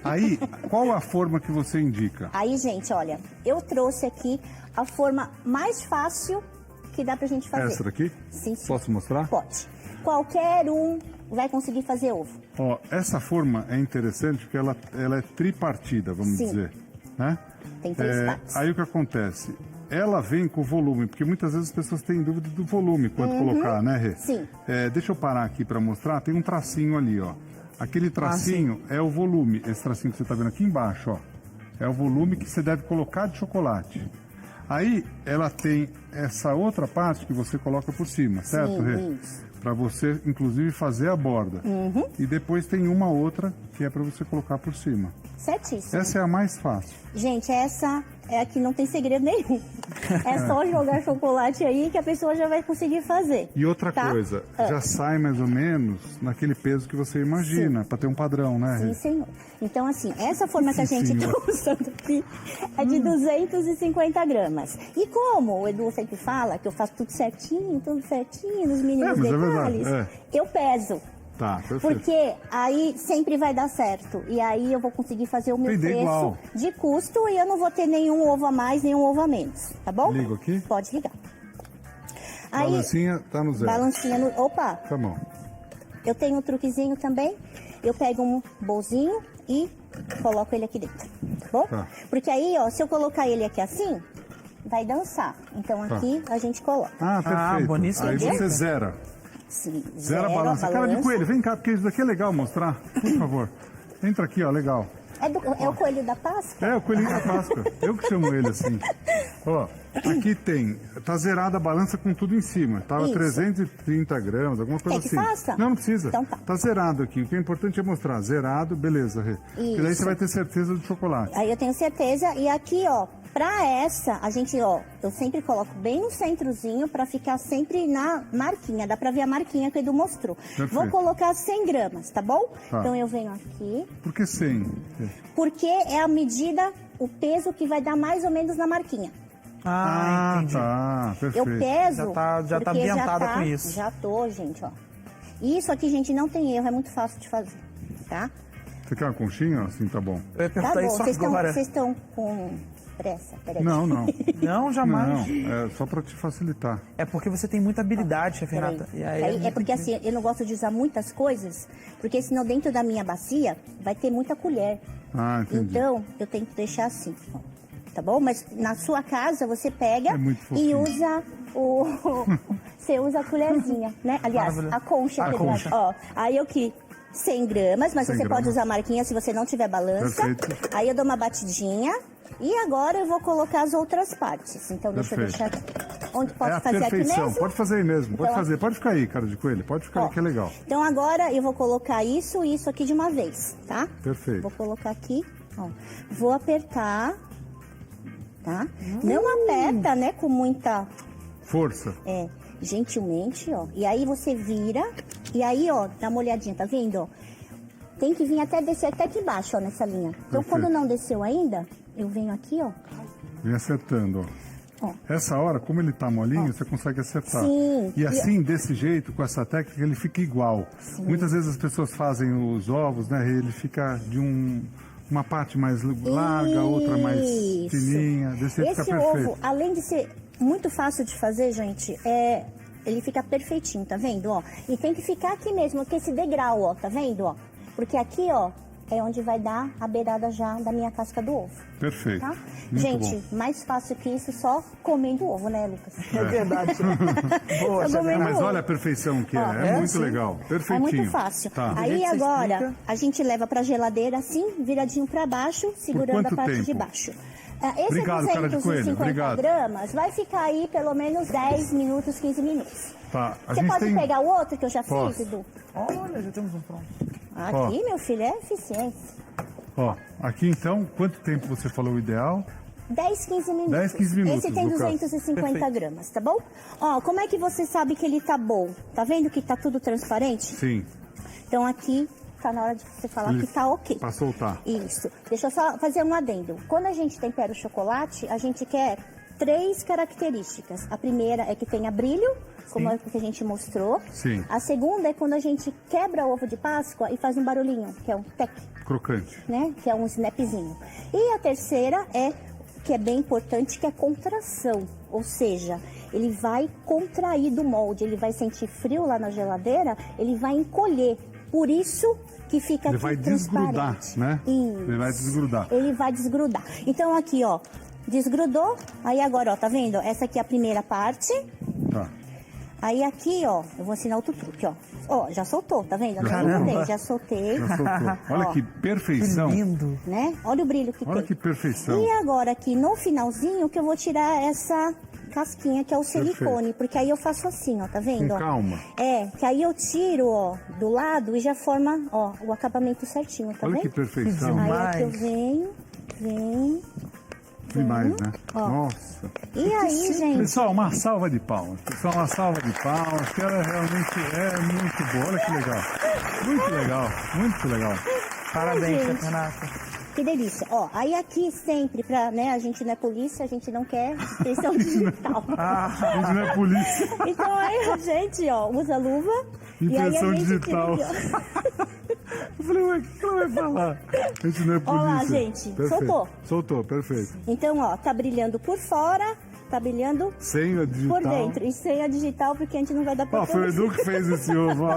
Aí, qual a forma que você indica? Aí, gente, olha, eu trouxe aqui a forma mais fácil que dá pra gente fazer. Essa daqui? Sim, sim. Posso mostrar? Pode. Qualquer um vai conseguir fazer ovo. Ó, essa forma é interessante porque ela é tripartida, vamos Sim. dizer, né? Tem três partes. Aí o que acontece? Ela vem com volume, porque muitas vezes as pessoas têm dúvida do volume, quanto colocar, né, Rê? Sim. Deixa eu parar aqui para mostrar, tem um tracinho ali, ó. Aquele tracinho é o volume, esse tracinho que você tá vendo aqui embaixo, ó. É o volume que você deve colocar de chocolate. Aí ela tem essa outra parte que você coloca por cima, certo, Sim, Rê? isso. Para você, inclusive, fazer a borda. E depois tem uma outra que é para você colocar por cima. Certíssimo. Essa é a mais fácil. Gente, essa é a que não tem segredo nenhum. É só jogar chocolate aí que a pessoa já vai conseguir fazer. E outra tá? coisa, já sai mais ou menos naquele peso que você imagina, para ter um padrão, né? Sim, Rê? senhor. Então, assim, essa forma que a Sim, gente senhor. está usando aqui é de 250 gramas. E como o Edu sempre fala que eu faço tudo certinho, nos mínimos mas é detalhes, verdade, eu peso. Tá, perfeito. Porque aí sempre vai dar certo. E aí eu vou conseguir fazer o meu Vender preço igual. de custo e eu não vou ter nenhum ovo a mais, nenhum ovo a menos. Tá bom? Ligo aqui? Pode ligar. Aí, Balancinha tá no zero. balancinha no... Opa! Tá bom. Eu tenho um truquezinho também. Eu pego um bolzinho e coloco ele aqui dentro. Tá bom? Tá. Porque aí, ó, se eu colocar ele aqui assim, vai dançar. Então Tá. aqui a gente coloca. Ah, perfeito. boníssimo. Aí Entendeu? você zera. Sim, Zera a balança. Cara de coelho, vem cá, porque isso daqui é legal mostrar. Por favor. Entra aqui, ó, legal. É o coelho da Páscoa? É, o coelhinho da Páscoa. Eu que chamo ele assim. Ó, aqui tem, tá zerada a balança com tudo em cima. Tava Isso. 330 gramas, alguma coisa Quer que assim. faça? Não, não precisa. Então tá. Tá zerado aqui. O que é importante é mostrar. Zerado, beleza, Rê. Porque daí Isso. você vai ter certeza do chocolate. Aí eu tenho certeza. E aqui, ó, pra essa, a gente, ó, eu sempre coloco bem no centrozinho pra ficar sempre na marquinha. Dá pra ver a marquinha que o Edu mostrou. Perfeito. Vou colocar 100 gramas, tá bom? Tá. Então eu venho aqui. Por que 100? Porque é a medida, o peso que vai dar mais ou menos na marquinha. Ah, entendi. tá, perfeito. Eu peso. Já tá porque ambientada com isso. Já tô, gente, ó. Isso aqui, gente, não tem erro, é muito fácil de fazer, tá? Você quer uma conchinha? Assim tá bom. Eu ia Tá perguntar bom, isso vocês agora. estão com pressa? Peraí. Não, não. Não, jamais. Não, é só pra te facilitar. É porque você tem muita habilidade, chefe Peraí. Renata. E aí É porque assim, eu não gosto de usar muitas coisas, porque senão dentro da minha bacia vai ter muita colher. Ah, entendi. Então, eu tenho que deixar assim, ó. Tá bom? Mas na sua casa você pega É muito e fofinho. usa o... você usa a colherzinha, né? Aliás, Maravilhoso. a concha. A que ele concha. dá. Ó, aí eu aqui 100 gramas, mas 100 você pode gramas. usar a marquinha se você não tiver balança. Perfeito. Aí eu dou uma batidinha e agora eu vou colocar as outras partes. Então deixa Perfeito. eu deixar aqui. Onde É posso a fazer aqui perfeição. mesmo? Pode fazer aí mesmo. Pode Então, fazer. Pode ficar aí, cara de coelho. Pode ficar Ó, aí que é legal. Então agora eu vou colocar isso e isso aqui de uma vez, tá? Perfeito. Vou colocar aqui, ó. Vou apertar, tá? Não aperta, né, com muita, Força. gentilmente, ó. E aí você vira, e aí, ó, dá uma olhadinha, tá vendo, ó? Tem que vir até descer até aqui embaixo, ó, nessa linha. Então Perfeito. quando não desceu ainda, eu venho aqui, ó. Vem acertando, ó. Ó. Essa hora, como ele tá molinho, você consegue acertar. Sim. E assim, desse jeito, com essa técnica, ele fica igual. Muitas vezes as pessoas fazem os ovos, né? Ele fica de uma parte mais larga, outra mais Isso. fininha. Desse jeito Esse fica perfeito. ovo, além de ser muito fácil de fazer, gente, ele fica perfeitinho, tá vendo, ó? E tem que ficar aqui mesmo, aqui esse degrau, ó, tá vendo, ó? Porque aqui, ó, é onde vai dar a beirada já da minha casca do ovo, Perfeito. tá? Muito Gente, bom. mais fácil que isso, só comendo ovo, né, Lucas? É verdade. Boa, Eu chefe comendo Mas ovo. olha a perfeição que é. Ó, É muito sim. legal. É Perfeitinho. muito fácil. Tá. Do Aí jeito que você agora, explica. a gente leva pra geladeira assim, viradinho pra baixo, segurando quanto a parte tempo? de baixo. Esse Obrigado, cara de coelho. 250 Obrigado. gramas vai ficar aí pelo menos 10 minutos, 15 minutos. Tá. A Você gente pode tem... pegar o outro que eu já Posso. fiz, Edu? Olha, já temos um pronto. Aqui, meu filho, é eficiência. Ó, aqui então, quanto tempo você falou o ideal? 10, 15 minutos. 10, 15 minutos, Esse tem Lucas. 250 Perfeito. gramas, tá bom? Ó, como é que você sabe que ele tá bom? Tá vendo que tá tudo transparente? Sim. Então aqui tá na hora de você falar Ele que tá ok. Pra soltar. Isso. Deixa eu só fazer um adendo. Quando a gente tempera o chocolate, a gente quer 3 características. A primeira é que tenha brilho, como é que a gente mostrou. Sim. A segunda é quando a gente quebra o ovo de Páscoa e faz um barulhinho, que é um tec, Crocante. né? Que é um snapzinho. E a terceira é, que é bem importante, que é contração. Ou seja, ele vai contrair do molde, ele vai sentir frio lá na geladeira, ele vai encolher. Por isso que fica Ele aqui vai desgrudar, transparente. né? Isso. Ele vai desgrudar. Ele vai desgrudar. Então aqui, ó, desgrudou. Aí agora, ó, tá vendo? Essa aqui é a primeira parte. Tá. Aí aqui, ó, eu vou ensinar outro truque, ó. Ó, já soltou, tá vendo? Caramba. Já soltei. Já soltou. Olha Ó. que Que perfeição. lindo. Né? Olha o brilho que Olha tem. que perfeição. E agora aqui no finalzinho que eu vou tirar essa casquinha que é o silicone, porque aí eu faço assim, ó, tá vendo? Com ó? calma. É, que aí eu tiro, ó, do lado e já forma, ó, o acabamento certinho, tá Olha vendo? que perfeição. Que Aí aqui eu demais. venho. Demais, né? Ó. Nossa. E aí, gente, Pessoal, uma salva de palmas. Pessoal, uma salva de palmas, que ela realmente é muito boa. Olha que legal. Muito legal, muito legal. Parabéns, gente. chefe Renata. que delícia. Ó, aí aqui sempre, pra, né, a gente não é polícia, a gente não quer inspeção digital. A gente não é polícia. Então aí a gente, ó, usa luva e aí a Impressão gente digital. tira aqui, ó. Eu falei, ué, o que ela vai falar? A gente não é polícia. Ó lá, gente. Perfeito. Soltou. Soltou, perfeito. Então, ó, tá brilhando por fora, tá brilhando Senha digital. por dentro. E senha digital, porque a gente não vai dar pra Ó, foi o polícia. Edu que fez esse ovo, ó.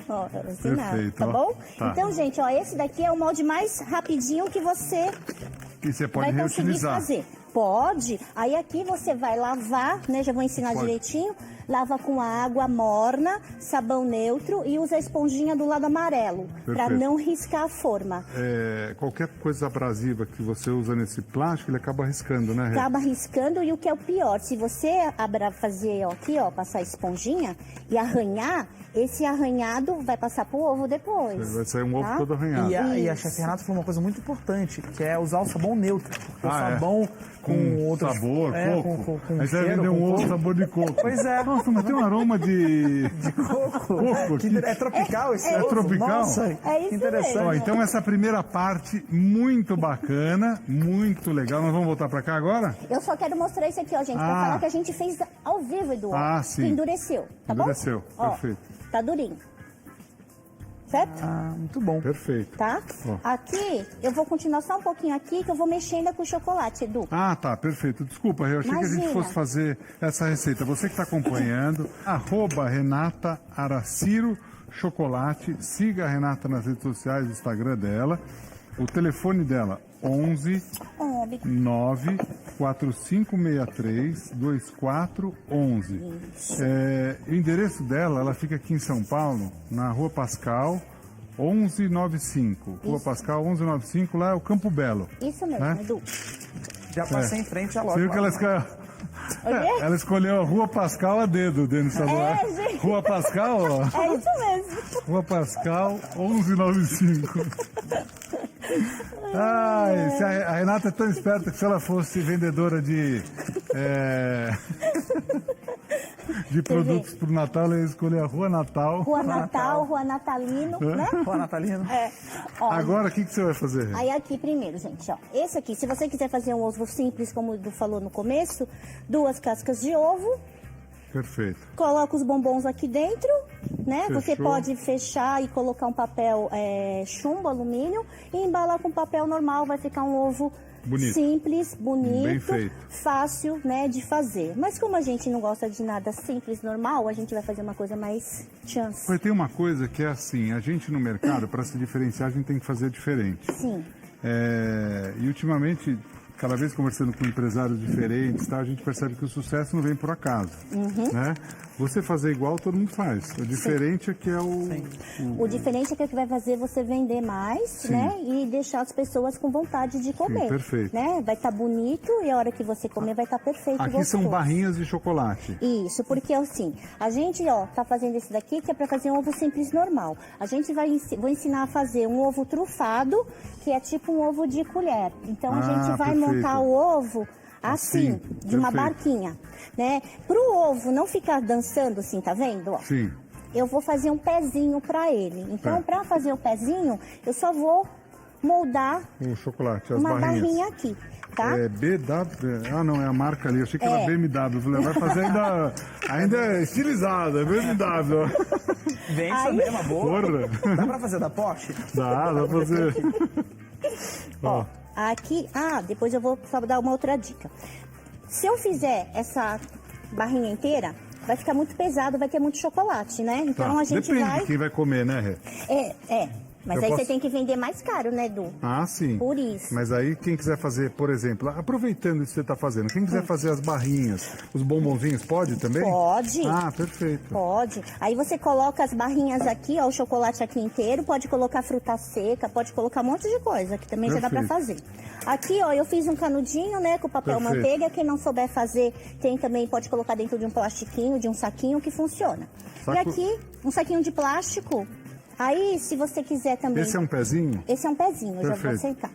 Ó, eu vou ensinar, Perfeito, tá ó. bom? Tá. Então, gente, ó, esse daqui é o molde mais rapidinho que você E você pode vai conseguir reutilizar. fazer. Pode. Aí aqui você vai lavar, né? Já vou ensinar Pode. direitinho. Lava com água morna, sabão neutro e usa a esponjinha do lado amarelo, para Perfeito. não riscar a forma. É, qualquer coisa abrasiva que você usa nesse plástico, ele acaba riscando, né, Rê? Acaba riscando e o que é o pior, se você fazer ó, aqui, ó, passar a esponjinha e arranhar, esse arranhado vai passar pro ovo depois. Vai sair um ovo tá? todo arranhado. E a Isso. chefe Renata falou uma coisa muito importante, que é usar o sabão neutro. Porque o Ah, é. sabão Com outros... sabor, coco. Com Aí você vai cheiro, vender um com ovo coco. sabor de coco. Pois é. Nossa, mas tem um aroma de... Coco. Coco Que aqui. é tropical esse É ovo. tropical? Nossa, É isso que interessante. mesmo. Ó, então essa primeira parte, muito bacana, muito legal. Nós vamos voltar pra cá agora? Eu só quero mostrar isso aqui, ó, gente, Ah. pra falar que a gente fez ao vivo, Edu. ó. Ah, sim. Que endureceu, tá Endureceu, bom? Ó, perfeito. tá durinho. Certo? Ah, muito bom. Perfeito. Tá? Ó. Aqui, eu vou continuar só um pouquinho aqui, que eu vou mexendo com o chocolate, Edu. Ah, tá, perfeito. Desculpa, eu achei que a gente Imagina. fosse fazer essa receita. Você que está acompanhando, @Renata Araciro Chocolate. Siga a Renata nas redes sociais, o Instagram dela. O telefone dela, 11 Ó, 9 4563 2411. O endereço dela, ela fica aqui em São Paulo, na Rua Pascal 1195. Rua Pascal 1195, lá é o Campo Belo. Isso mesmo, Né? Edu. Já passei em frente à loja. Você viu que ela escolheu a Rua Pascal a dedo dentro do celular. gente. Rua Pascal, ó. É isso mesmo. Rua Pascal 1195. Ai, se a Renata é tão esperta que se ela fosse vendedora de produtos para o Natal, ela ia escolher a Rua Natal. Rua Natal, Rua Natalino, né? Ó, Natalino. É. Ó, Agora, o que você vai fazer, Rê? aí aqui primeiro, gente, ó. Esse aqui, se você quiser fazer um ovo simples, como o Edu falou no começo, 2 cascas de ovo, Perfeito. coloca os bombons aqui dentro, né? Você Fechou. pode fechar e colocar um papel chumbo, alumínio, e embalar com papel normal, vai ficar um ovo Bonito. simples, bonito, Bem feito. fácil, né, de fazer. Mas como a gente não gosta de nada simples, normal, a gente vai fazer uma coisa mais chance. Mas tem uma coisa que é assim, a gente no mercado, para se diferenciar, a gente tem que fazer diferente. Sim. E ultimamente, cada vez conversando com empresários diferentes, tá, a gente percebe que o sucesso não vem por acaso. Né? Você fazer igual, todo mundo faz. O diferente é que é O diferente é que vai fazer você vender mais, Sim. né? E deixar as pessoas com vontade de comer. perfeito. Né? Vai estar bonito e a hora que você comer vai estar perfeito. Aqui gostoso. são barrinhas de chocolate. Isso, porque assim, a gente, ó, tá fazendo esse daqui que é para fazer um ovo simples normal. A gente vou ensinar a fazer um ovo trufado, que é tipo um ovo de colher. Então a Ah, gente vai perfeito. montar o ovo assim, de uma perfeito. barquinha, né? Pro ovo não ficar dançando assim, tá vendo? Ó? Sim. Eu vou fazer um pezinho para ele. Então, É. para fazer o pezinho, eu só vou moldar O chocolate, as uma barrinhas. barrinha aqui, tá? É BW? Ah, não, é a marca ali. Eu achei que era É. BMW. Eu falei, vai fazer ainda é estilizado, é BMW. Vende Aí- também, é uma boa. Porra. Dá pra fazer da Porsche? Dá pra fazer. Ó, Aqui, depois eu vou só dar uma outra dica. Se eu fizer essa barrinha inteira, vai ficar muito pesado, vai ter muito chocolate, né? Então tá. a gente Depende vai... de quem vai comer, né, Rê? Mas Eu aí posso- você tem que vender mais caro, né, Edu? Ah, sim. Por isso. Mas aí, quem quiser fazer, por exemplo, aproveitando isso que você está fazendo, quem quiser fazer as barrinhas, os bombonzinhos, pode também? Pode. Ah, perfeito. Pode. Aí você coloca as barrinhas aqui, ó, o chocolate aqui inteiro, pode colocar fruta seca, pode colocar um monte de coisa, que também já dá pra fazer. Aqui, ó, eu fiz um canudinho, né, com papel Perfeito. manteiga. Quem não souber fazer, tem também, pode colocar dentro de um plastiquinho, de um saquinho, que funciona. Saco- E aqui, um saquinho de plástico. Aí, se você quiser também... Esse é um pezinho? Esse é um pezinho, eu já vou Perfeito. secar.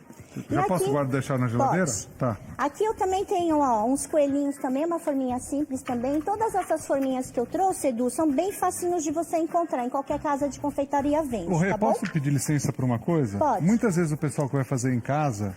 Já E posso aqui- guardar deixar na geladeira? Pode. Tá. Aqui eu também tenho, ó, uns coelhinhos também, uma forminha simples também. Todas essas forminhas que eu trouxe, Edu, são bem facinhos de você encontrar. Em qualquer casa de confeitaria vende, Ô, Rê, tá bom? posso pedir licença para uma coisa? Pode. Muitas vezes o pessoal que vai fazer em casa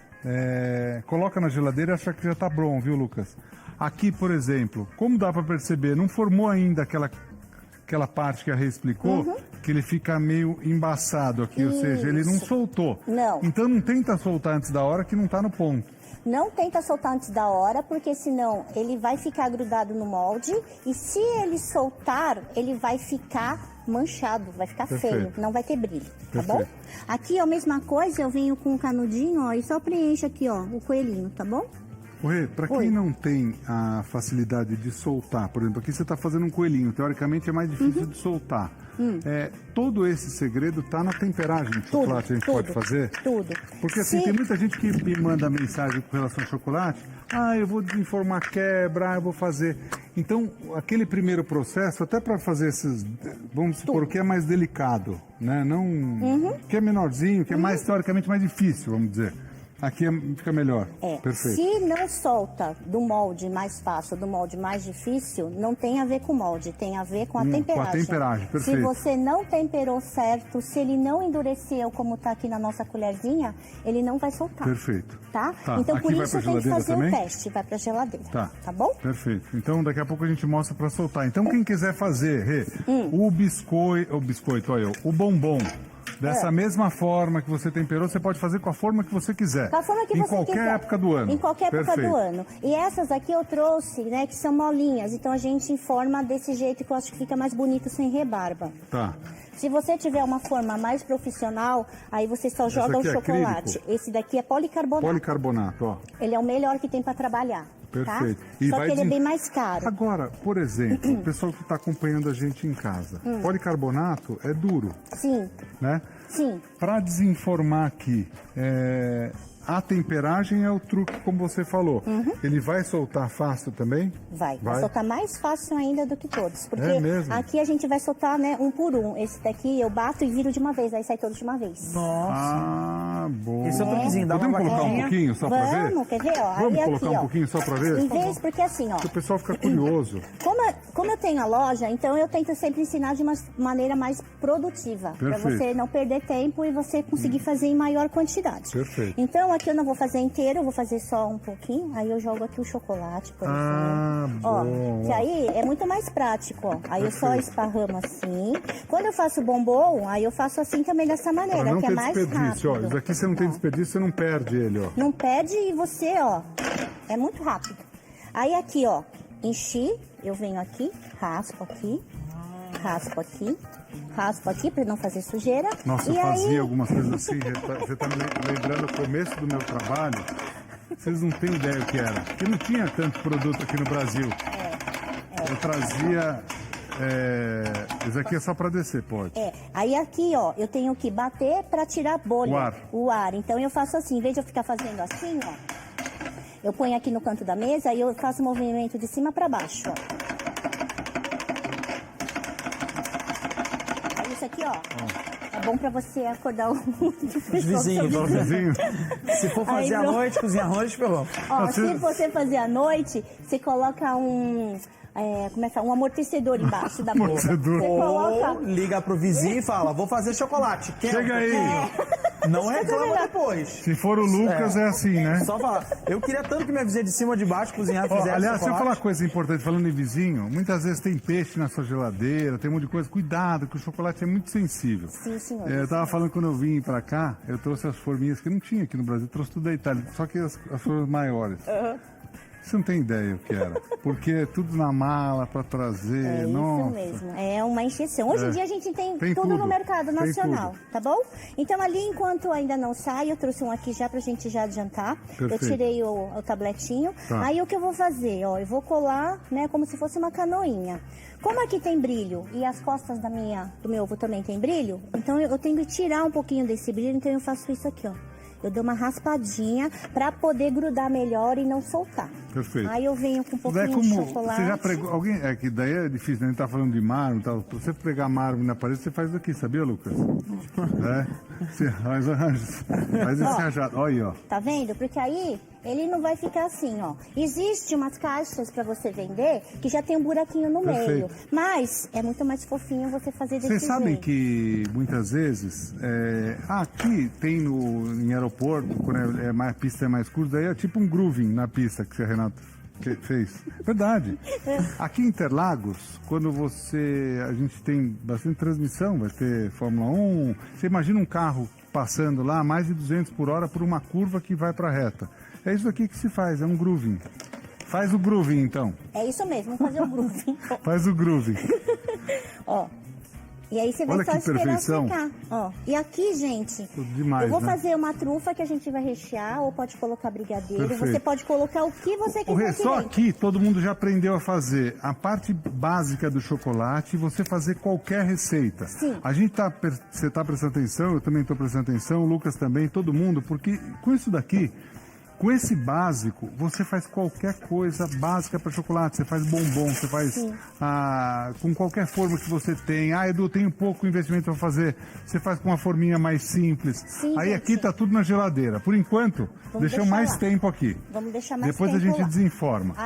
coloca na geladeira e acha que já tá bom, viu, Lucas? Aqui, por exemplo, como dá para perceber, não formou ainda aquela parte que a Rê explicou, Uhum. que ele fica meio embaçado aqui, ou seja, ele não soltou. Não. Então não tenta soltar antes da hora que não tá no ponto. Não tenta soltar antes da hora, porque senão ele vai ficar grudado no molde. E se ele soltar, ele vai ficar manchado, vai ficar feio, Perfeito. não vai ter brilho, tá bom? Perfeito. Aqui, ó, a mesma coisa, eu venho com um canudinho, ó, e só preencho aqui, ó, o coelhinho, tá bom? Rê, para Oi. quem não tem a facilidade de soltar, por exemplo, aqui você está fazendo um coelhinho, teoricamente é mais difícil de soltar. Todo esse segredo está na temperagem de chocolate, a gente pode fazer? Tudo. Porque assim, Se- tem muita gente que me manda mensagem com relação ao chocolate, eu vou desenformar quebra, eu vou fazer. Então, aquele primeiro processo, até para fazer esses, vamos supor, o que é mais delicado, né? Não, que é menorzinho, que é mais, teoricamente, mais difícil, vamos dizer. Aqui fica melhor. Perfeito. Se não solta do molde mais fácil, do molde mais difícil, não tem a ver com o molde, tem a ver com a temperagem. com a temperagem, perfeito. Se você não temperou certo, se ele não endureceu como está aqui na nossa colherzinha, ele não vai soltar. Perfeito. Tá? Tá. Então Aqui por vai isso pra tem que geladeira fazer também? o teste, vai para geladeira. Tá. Bom? Perfeito. Então daqui a pouco a gente mostra para soltar. Então quem quiser fazer, Rê, o biscoito, olha, o bombom. Dessa mesma forma que você temperou, você pode fazer com a forma que você quiser. Com a forma que em você qualquer quiser. época do ano. Em qualquer época Perfeito. do ano. E essas aqui eu trouxe, né, que são molinhas. Então a gente forma desse jeito que eu acho que fica mais bonito sem rebarba. Tá. Se você tiver uma forma mais profissional, aí você só joga o aqui é chocolate. acrílico? Esse daqui é policarbonato. Policarbonato, ó. Ele é o melhor que tem para trabalhar. Perfeito. Tá? E Só vai que ele é desen- bem mais caro. Agora, por exemplo, o pessoal que está acompanhando a gente em casa, policarbonato é duro, Sim, né? sim. Para desinformar aqui, a temperagem é o truque, como você falou. Ele vai soltar fácil também? Vai Vai? soltar mais fácil ainda do que todos. Porque É mesmo? aqui a gente vai soltar, né, um por um. Esse daqui eu bato e viro de uma vez, aí sai todos de uma vez. Nossa. Ah, boa. Esse é o truquezinho, dá uma Podemos colocar um batidinha? pouquinho só para ver? Vamos, quer ver? Ó, Vamos aí colocar aqui, um ó. pouquinho só para ver? Em vez, porque assim, ó. O pessoal fica curioso. Como eu tenho a loja, então eu tento sempre ensinar de uma maneira mais produtiva. Para Perfeito. você não perder tempo e você conseguir fazer em maior quantidade. Perfeito. Então aqui eu não vou fazer inteiro, eu vou fazer só um pouquinho. Aí eu jogo aqui o chocolate, por exemplo. Ó, bom. que aí é muito mais prático, ó. Aí eu só Perfeito. esparramo assim. Quando eu faço bombom, aí eu faço assim também dessa maneira, Para não que é ter mais desperdício, ó. rápido. Isso aqui você não tem desperdício, você não perde ele, ó. Não perde e você, ó, é muito rápido. Aí aqui, ó, enchi, eu venho aqui, raspo aqui, raspo aqui para não fazer sujeira. Nossa, e eu fazia aí, algumas coisas assim, você tá me lembrando o começo do meu trabalho. Vocês não têm ideia o que era. Porque não tinha tanto produto aqui no Brasil. Eu trazia... Esse aqui é só para descer, pode. aí aqui, ó, eu tenho que bater para tirar a bolha. O ar. O ar. Então eu faço assim, em vez de eu ficar fazendo assim, ó, eu ponho aqui no canto da mesa e eu faço o movimento de cima para baixo, ó. Aí isso aqui, ó, é bom para você acordar Os vizinhos. Só vizinho. Se for fazer Aí, à pronto. noite, cozinhar à noite, pegou. Ó, Você- se você fazer à noite, você coloca como é que é? Um amortecedor embaixo da boca. Amortecedor. Você coloca... Ou liga pro vizinho e fala, vou fazer chocolate. Quer? Chega aí. Não Acho que reclama melhor. depois. Se for o Lucas, é assim, né? Só falar. Eu queria tanto que minha vizinha de cima ou de baixo cozinhar Ó, fizesse aliás, deixa eu chocolate. falar uma coisa importante, falando em vizinho, muitas vezes tem peixe na sua geladeira, tem um monte de coisa. Cuidado, que o chocolate é muito sensível. Sim, senhor. Eu tava falando quando eu vim pra cá, eu trouxe as forminhas que não tinha aqui no Brasil, eu trouxe tudo da Itália, só que as formas maiores. Você não tem ideia o que era. Porque é tudo na mala pra trazer. É Nossa. isso mesmo, é uma encheção. Hoje em dia a gente tem Tem tudo tudo, no mercado tem nacional, tudo. tá bom? Então ali, enquanto ainda não sai, eu trouxe um aqui já pra gente já adiantar. Perfeito. Eu tirei o tabletinho. Tá. Aí o que eu vou fazer, ó, eu vou colar, né, como se fosse uma canoinha. Como aqui tem brilho e as costas do meu ovo também tem brilho, então eu tenho que tirar um pouquinho desse brilho, então eu faço isso aqui, ó. Eu dou uma raspadinha pra poder grudar melhor e não soltar. Perfeito. Aí eu venho com um Daí pouquinho de como chocolate. você já pregou, alguém, é que daí é difícil, né? A gente tá falando de mármore e tal. Pra você pregar mármore na parede, você faz aqui, sabia, Lucas? Você faz arranjos. Faz esse rajado. Olha aí, ó. Tá vendo? Porque aí ele não vai ficar assim, ó. Existe umas caixas pra você vender que já tem um buraquinho no Perfeito. meio. Mas é muito mais fofinho você fazer desse Vocês sabem jeito. que muitas vezes, aqui tem em aeroporto, quando a pista é mais curta, daí é tipo um grooving na pista que você, Renato, fez. Verdade. Aqui em Interlagos, quando a gente tem bastante transmissão, vai ter Fórmula 1, você imagina um carro passando lá a mais de 200 por hora por uma curva que vai para a reta. É isso aqui que se faz, é um grooving. Faz o grooving, então. É isso mesmo, vamos fazer o groove. Faz o grooving. Ó. E aí você vai Olha só que esperar perfeição. secar. Ó. E aqui, gente, Demais, eu vou né? fazer uma trufa que a gente vai rechear, ou pode colocar brigadeiro. Perfeito. Você pode colocar o que você O quiser Rê, aqui só dentro. aqui todo mundo já aprendeu a fazer a parte básica do chocolate e você fazer qualquer receita. Sim. A gente você está prestando atenção, eu também estou prestando atenção, o Lucas também, todo mundo, porque com isso daqui, com esse básico, você faz qualquer coisa básica para chocolate. Você faz bombom, você faz com qualquer forma que você tem. Ah, Edu, tenho pouco investimento para fazer. Você faz com uma forminha mais simples. Sim, aí gente. aqui tá tudo na geladeira. Por enquanto, Vamos deixa deixar mais lá. tempo aqui. Vamos deixar mais Depois a tempo gente lá. desinforma. Aí